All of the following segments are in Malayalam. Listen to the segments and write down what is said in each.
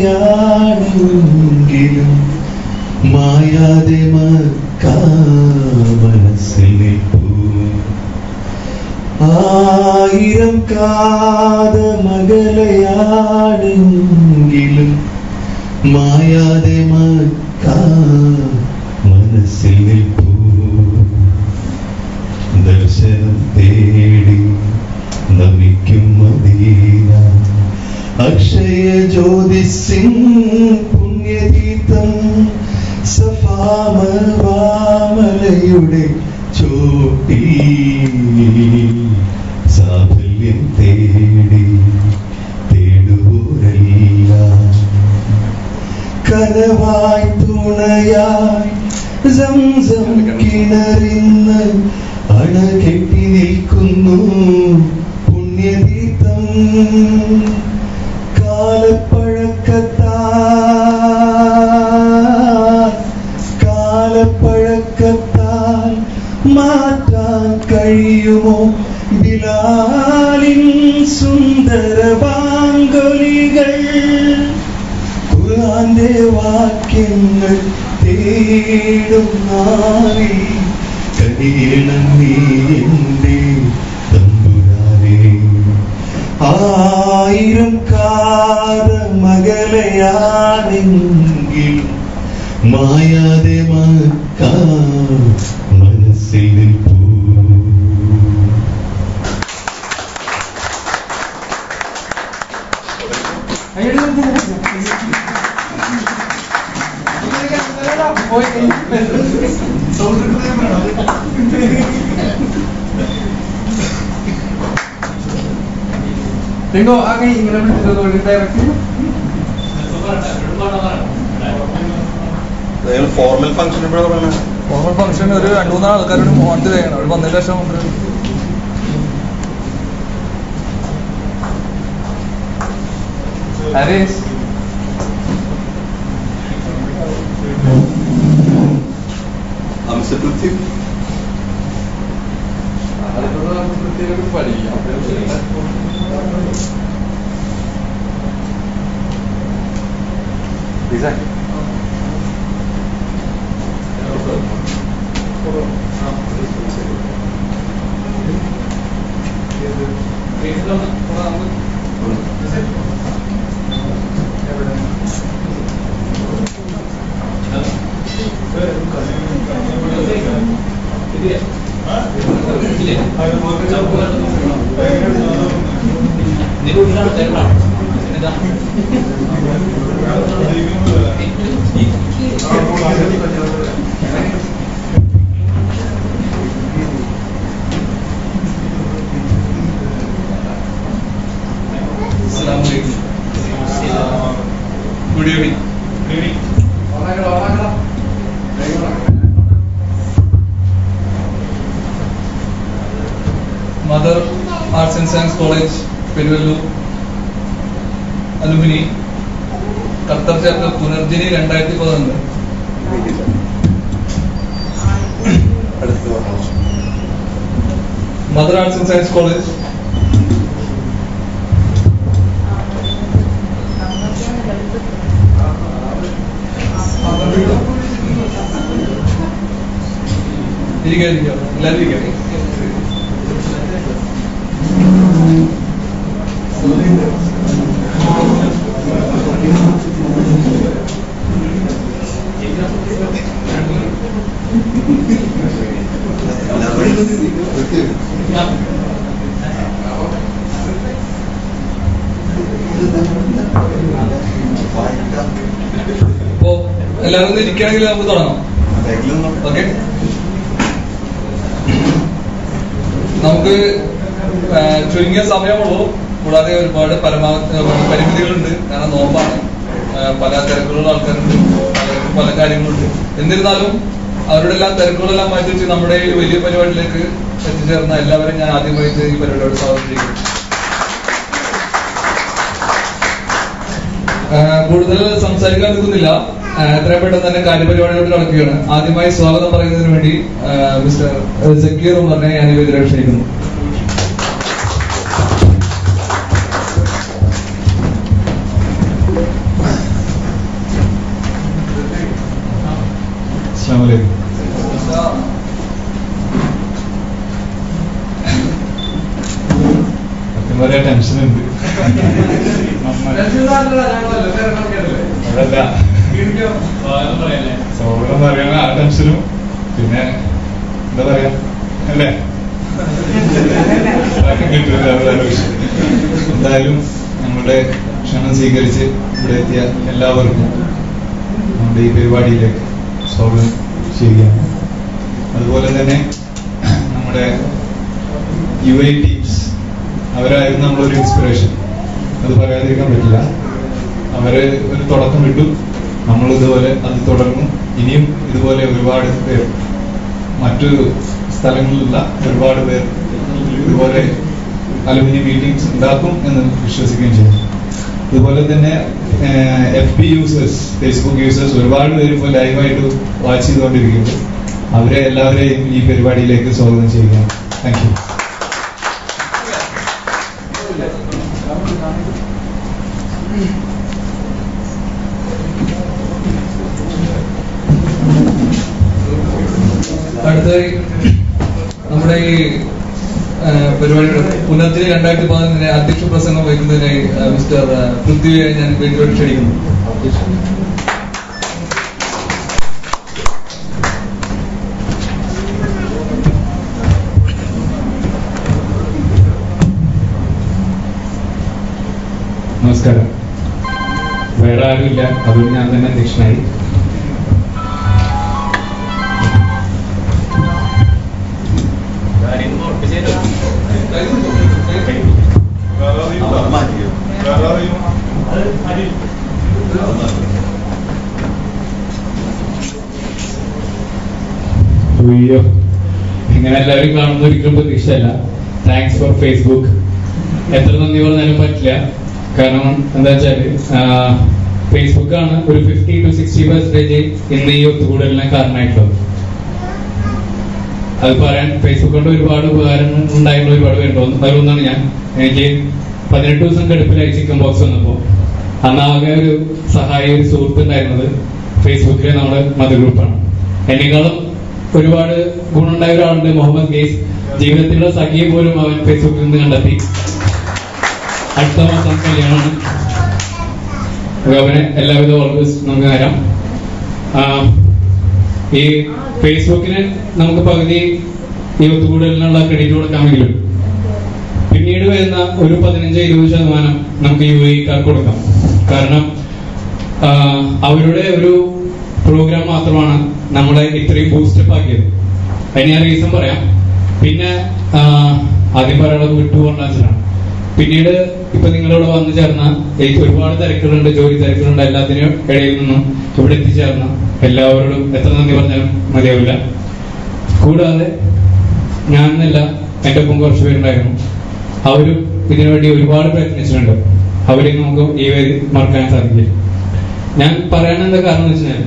യാണെങ്കിലും മായാതെ മനസ്സിൽ നിൽപ്പൂ. ആയിരം കാത മകളയാണെങ്കിലും മായാതെ മനസ്സിൽ നിൽപ്പൂ. ദർശനം തേടി നമിക്കും മദീന അക്ഷയ ജ്യോതിസിൻ പുണ്യതീർത്ഥം സഫാമലയുടെ ചോട്ടി സാഫല്യം തേടി തേടുവോരെല്ലാം കനവായി തുണയായി സംസം കിണറിന്ന് അണകെട്ടി നിൽക്കുന്നു പുണ്യതീർത്ഥം. കാലപ്പഴക്കത്താൽ മാറ്റാൻ കഴിയുമോ ബിലാലിൻ സുന്ദര ബാങ്കൊലികൾ? ഖുർആന്റെ വാക്യങ്ങൾ തേടും നാളിൽ കനിയണം നീ എന്റെ തമ്പുരാനേ. ആയിരം കാത മകളയാണെങ്കിൽ മായാതെ മനസ്സിൽ നിൽപ്പൂ. Tengo aquí ingresos formal function formal function ഒരു 2-3 ആൾക്കാരോട് മോണ്ട് ചെയ്യണം. ഒരു 1.5 ലക്ഷം കൊണ്ട് ഹാരിസ് പഠിക്കാം. Good evening. Mother Arts and Science College, Peruvallur, alumni, Qatar chapter Punarjini 2011. Mother Arts and Science College. അപ്പോൾ എല്ലാവരും ഇരിക്കണമെങ്കിൽ നമുക്ക് തുടങ്ങാം. ഓക്കെ, നമുക്ക് ചുരുങ്ങിയ സമയമുള്ളൂ. കൂടാതെ ഒരുപാട് പരിമിതികളുണ്ട്. കാരണം നോമ്പാണ്, പല തിരക്കുകളുള്ള ആൾക്കാരുണ്ട്, പല കാര്യങ്ങളുണ്ട്. എന്നിരുന്നാലും അവരുടെ എല്ലാം തിരക്കുകളെല്ലാം മാറ്റി വെച്ച് നമ്മുടെ ഈ വലിയ പരിപാടിയിലേക്ക് എത്തിച്ചേർന്ന എല്ലാവരും ഞാൻ ആദ്യമായിട്ട് ഈ പരിപാടിയോട് സ്വാഗതം ചെയ്യുന്നു. കൂടുതൽ സംസാരിക്കാൻ നിൽക്കുന്നില്ല. എത്രയും പെട്ടെന്ന് തന്നെ കാര്യപരിപാടിയോട് നടക്കുകയാണ്. ആദ്യമായി സ്വാഗതം പറയുന്നതിന് വേണ്ടി മിസ്റ്റർ സക്കീർ ഉമറിനെ ഞാൻ വേദിയിലേക്ക് ക്ഷണിക്കുന്നു. ടെൻഷൻ ഉണ്ട്. അതല്ല സോളം പറയുന്ന ആ ടെൻഷനും പിന്നെ എന്താ പറയാ അല്ലേ കിട്ടില്ല. അത് വേറെ വിഷയം. എന്തായാലും നമ്മുടെ ക്ഷണം സ്വീകരിച്ച് ഇവിടെ എത്തിയ എല്ലാവർക്കും നമ്മുടെ ഈ പരിപാടിയിലേക്ക് സ്വാഗതം ചെയ്യുകയാണ്. അതുപോലെ തന്നെ നമ്മുടെ UA ടീംസ് അവരായിരുന്നു നമ്മളൊരു ഇൻസ്പിറേഷൻ, അത് പറയാതിരിക്കാൻ പറ്റില്ല. അവര് ഒരു തുടക്കം ഇട്ടു, നമ്മൾ ഇതുപോലെ അത് തുടർന്നു. ഇനിയും ഇതുപോലെ ഒരുപാട് പേർ മറ്റു സ്ഥലങ്ങളിലുള്ള ഒരുപാട് പേർ ഇതുപോലെ അലുമിനി മീറ്റിംഗ്സ് ഉണ്ടാക്കും എന്ന് വിശ്വസിക്കുകയും ചെയ്യും. അതുപോലെ തന്നെ FB യൂസേഴ്സ്, ഫേസ്ബുക്ക് യൂസേഴ്സ് ഒരുപാട് പേര് ഇപ്പോൾ ലൈവായിട്ട് വാച്ച് ചെയ്തുകൊണ്ടിരിക്കുന്നുണ്ട്. അവരെ എല്ലാവരെയും ഈ പരിപാടിയിലേക്ക് സ്വാഗതം ചെയ്യുകയാണ്. Thank you. അടുത്തതായി നമ്മുടെ ഈ പരിപാടിയുടെ പുനർജനി 2011 അധ്യക്ഷ പ്രസംഗം വഹിക്കുന്നതിനായി മിസ്റ്റർ പൃഥ്വിയെ ഞാൻ വേദിയോട് ക്ഷണിക്കുന്നു. നമസ്കാരം. വേറെ ആരുമില്ല, അതുകൊണ്ട് ഞാൻ തന്നെ അധ്യക്ഷനായി. അയ്യോ, ഇങ്ങനെ എല്ലാവരും കാണുന്ന ഒരിക്കലും പ്രതീക്ഷയല്ല. Thanks for Facebook. എത്ര നന്ദി പറഞ്ഞാലും പറ്റില്ല. കാരണം എന്താ വെച്ചാല് ഫേസ്ബുക്കാണ് ഒരു 50 to 60% ഇന്ന് ഈ ഒത്തുകൂടലിനെ കാരണമായിട്ടുള്ളത്. അത് പറയാൻ ഫേസ്ബുക്ക് കൊണ്ട് ഒരുപാട് ഉപകാരങ്ങൾ ഉണ്ടായിട്ടുള്ള ഒരുപാട് പേരുണ്ടോ അതിലൊന്നാണ് ഞാൻ. എനിക്ക് 18 ദിവസം കടുപ്പിലായി ചിക്കൻ ബോക്സ് വന്നപ്പോൾ അന്ന് ആകെ ഒരു സഹായി, ഒരു സുഹൃത്ത് ഉണ്ടായിരുന്നത് ഫേസ്ബുക്കിലെ നമ്മുടെ മദർ ഗ്രൂപ്പാണ്. എന്നെക്കാളും ഒരുപാട് ഗുണമുണ്ടായ ഒരാളുണ്ട്, മുഹമ്മദ് ഗെയ്സ്. ജീവിതത്തിലുള്ള സഖിയെ പോലും അവൻ ഫേസ്ബുക്കിൽ നിന്ന് കണ്ടെത്തി. അടുത്ത മാസം കല്യാണമാണ്. അവനെ എല്ലാവിധ ഓൾവേസ് നമുക്ക് തരാം. ഈ ഫേസ്ബുക്കിന് നമുക്ക് പകുതി ഈ ഒത്തുകൂടലിനുള്ള ക്രെഡിറ്റ് കൊടുക്കാമെങ്കിലും പിന്നീട് വരുന്ന ഒരു 15-20% നമുക്ക് UAE-ക്കാർക്ക് കൊടുക്കാം. കാരണം അവരുടെ ഒരു പ്രോഗ്രാം മാത്രമാണ് നമ്മളെ ഇത്രയും ബൂസ്റ്റപ്പ് ആക്കിയത്. അതിന് ഞാൻ റീസൺ പറയാം. പിന്നെ ആദ്യം പറയാനുള്ളത് വിട്ടുപോകേണ്ടതാണ്. പിന്നീട് ഇപ്പൊ നിങ്ങളിവിടെ വന്നു ചേർന്ന ഒരുപാട് തിരക്കുകളുണ്ട്, ജോലി തിരക്കുകളുണ്ട്. എല്ലാത്തിനും ഇടയിൽ നിന്നും ഇവിടെ എത്തിച്ചേർന്ന എല്ലാവരോടും എത്ര നന്ദി പറഞ്ഞാലും മതിയാവില്ല. കൂടാതെ ഞാൻ എന്നല്ല, എൻ്റെ ഒപ്പം കുറച്ച് പേരുണ്ടായിരുന്നു. അവരും ഇതിനുവേണ്ടി ഒരുപാട് പ്രയത്നിച്ചിട്ടുണ്ട്. അവരെ നമുക്ക് ഈ വേദി മറക്കാൻ സാധിക്കില്ല. ഞാൻ പറയാനെന്താ കാരണം എന്ന് വെച്ചാൽ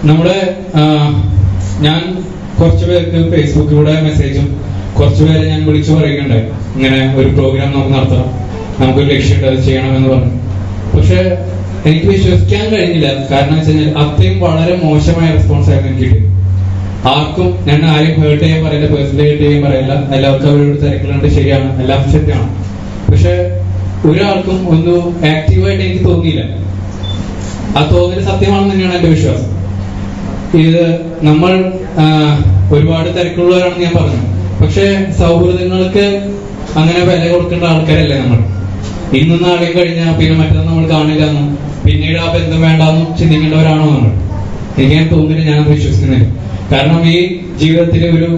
നമ്മുടെ ഞാൻ കുറച്ചു പേർക്ക് ഫേസ്ബുക്കിലൂടെ മെസ്സേജും കുറച്ചു പേരെ ഞാൻ വിളിച്ചു പറയുകയുണ്ടായി, ഇങ്ങനെ ഒരു പ്രോഗ്രാം നമുക്ക് നടത്തണം, നമുക്കൊരു ലക്ഷ്യമുണ്ട്, അത് ചെയ്യണമെന്ന് പറഞ്ഞു. പക്ഷെ എനിക്ക് വിശ്വസിക്കാൻ കഴിഞ്ഞില്ല. കാരണം വെച്ച് കഴിഞ്ഞാൽ അത്രയും വളരെ മോശമായ റെസ്പോൺസ് ആയിരുന്നു എനിക്ക് കിട്ടിയത്. ആർക്കും ഞാൻ ആരെയും ഹേർട്ട് ചെയ്യാൻ പറയില്ല, പേഴ്സണലി ഹേർട്ട് ചെയ്യാൻ പറയില്ല. എല്ലാവർക്കും അവരോട് തിരക്കുകളുണ്ട്, ശരിയാണ്, എല്ലാം സത്യമാണ്. പക്ഷെ ഒരാൾക്കും ഒന്ന് ആക്റ്റീവായിട്ട് എനിക്ക് തോന്നിയില്ല. ആ തോന്നൽ സത്യമാണെന്ന് തന്നെയാണ് എന്റെ വിശ്വാസം. ഇത് നമ്മൾ ഒരുപാട് തിരക്കുള്ളവരാണെന്ന് ഞാൻ പറഞ്ഞു. പക്ഷെ സൗഹൃദങ്ങൾക്ക് അങ്ങനെ വില കൊടുക്കേണ്ട ആൾക്കാരല്ലേ നമ്മൾ. ഇന്നും നാളെയും കഴിഞ്ഞാൽ പിന്നെ മറ്റൊന്നും നമ്മൾ കാണില്ല എന്നും പിന്നീട് ആ ബന്ധം വേണ്ടാന്നും ചിന്തിക്കേണ്ടവരാണോ നമ്മൾ? എനിക്ക് തോന്നുന്നില്ല, ഞാൻ വിശ്വസിക്കുന്നില്ല. കാരണം ഈ ജീവിതത്തിൽ ഒരു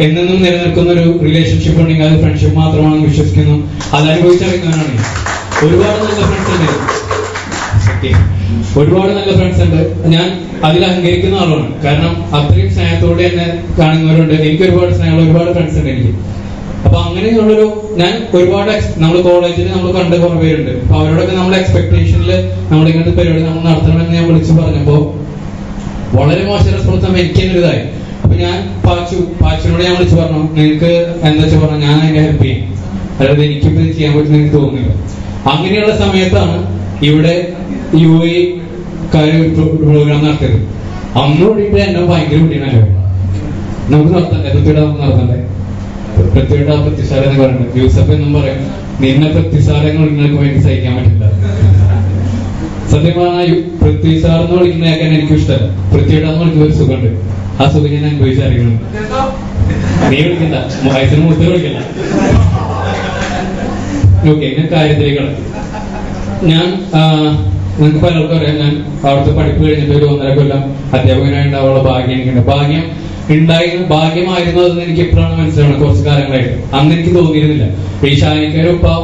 എന്നെന്നും നിലനിൽക്കുന്ന ഒരു റിലേഷൻഷിപ്പ് ഉണ്ടെങ്കിൽ അത് ഫ്രണ്ട്ഷിപ്പ് മാത്രമാണെന്ന് വിശ്വസിക്കുന്നു. അത് അനുഭവിച്ചറിയുന്നവരാണ്. ഒരുപാട് നല്ല ഫ്രണ്ട്സ് ഉണ്ട്, ഒരുപാട് നല്ല ഫ്രണ്ട്സ് ഉണ്ട്. ഞാൻ അതിൽ അഹങ്കരിക്കുന്ന ആളാണ്. കാരണം അത്രയും സ്നേഹത്തോടെ എന്നെ കാണുന്നവരുണ്ട്. എനിക്ക് ഒരുപാട് സ്നേഹമുള്ള ഒരുപാട് ഫ്രണ്ട്സ് ഉണ്ട് എനിക്ക്. അപ്പൊ അങ്ങനെയുള്ളൊരു ഞാൻ ഒരുപാട് നമ്മൾ കോളേജിൽ നമ്മൾ കണ്ട കുറെ പേരുണ്ട്. അപ്പൊ അവരോടൊക്കെ നമ്മുടെ എക്സ്പെക്ടേഷനിൽ നമ്മുടെ ഇങ്ങനത്തെ പരിപാടി നമ്മൾ നടത്തണമെന്ന് ഞാൻ വിളിച്ചു പറഞ്ഞപ്പോ വളരെ മോശം റെസ്പോൺസ് എനിക്ക് തന്നെ ഇതായി. അപ്പൊ ഞാൻ പാച്ചുനോട് ഞാൻ വിളിച്ചു പറഞ്ഞു, നിനക്ക് എന്താ വെച്ചാൽ പറഞ്ഞു, ഞാൻ അതിനെ ഹെൽപ്പ് ചെയ്യും, അതായത് എനിക്കിപ്പോ ഇത് ചെയ്യാൻ പറ്റുന്ന എനിക്ക് തോന്നുന്നില്ല. അങ്ങനെയുള്ള സമയത്താണ് ഇവിടെ UAE പ്രോഗ്രാം നടത്തിയത്. അന്ന് കൂടിയിട്ട് എന്നെ ഭയങ്കര കുട്ടിയാണല്ലോ, നമുക്ക് നടത്തണ്ടേ, കുട്ടിയുടെ നമുക്ക് നടത്തണ്ടേ. പൃഥ്വിയുടെ ആ പൃഥ്വിസാരം എന്ന് പറയുന്നത് യൂസഫ് എന്നും പറയും, നിന്നെ പൃഥ്വിസാരങ്ങൾ നിങ്ങൾക്ക് വേണ്ടി സഹിക്കാൻ പറ്റില്ല. സത്യം പറഞ്ഞാൽ പൃഥ്വിസാർ എന്ന് വിളിക്കുന്നതൊക്കെ എനിക്കും ഇഷ്ടമല്ല. പൃഥ്വിയുടെ എന്ന് വിളിക്കുന്ന ഒരു സുഖമുണ്ട്, ആ സുഖം ഞാൻ അനുഭവിച്ചറിയുന്നു. നീ വിളിക്കണ്ട, വയസ്സിന് മൂത്തർ വിളിക്കണ്ട. ഓക്കെ, ഞാൻ കാര്യത്തിലേക്കാണ്. ഞാൻ നിങ്ങൾക്ക് പലർക്കും അറിയാം, ഞാൻ അവിടുത്തെ പഠിപ്പ് കഴിഞ്ഞിട്ട് ഒരു 1.5 കൊല്ലം അധ്യാപകനായി ഉണ്ടാവാനുള്ള ഭാഗ്യം എനിക്കുണ്ട്. ഭാഗ്യമായിരുന്നു അതെന്ന് എനിക്ക് എപ്പോഴാണ് മനസ്സിലാവുന്നത്, കുറച്ച് കാലങ്ങളായിട്ട്. അന്ന് എനിക്ക് തോന്നിയിരുന്നില്ല. ഈ ഷാനിക്കൊപ്പം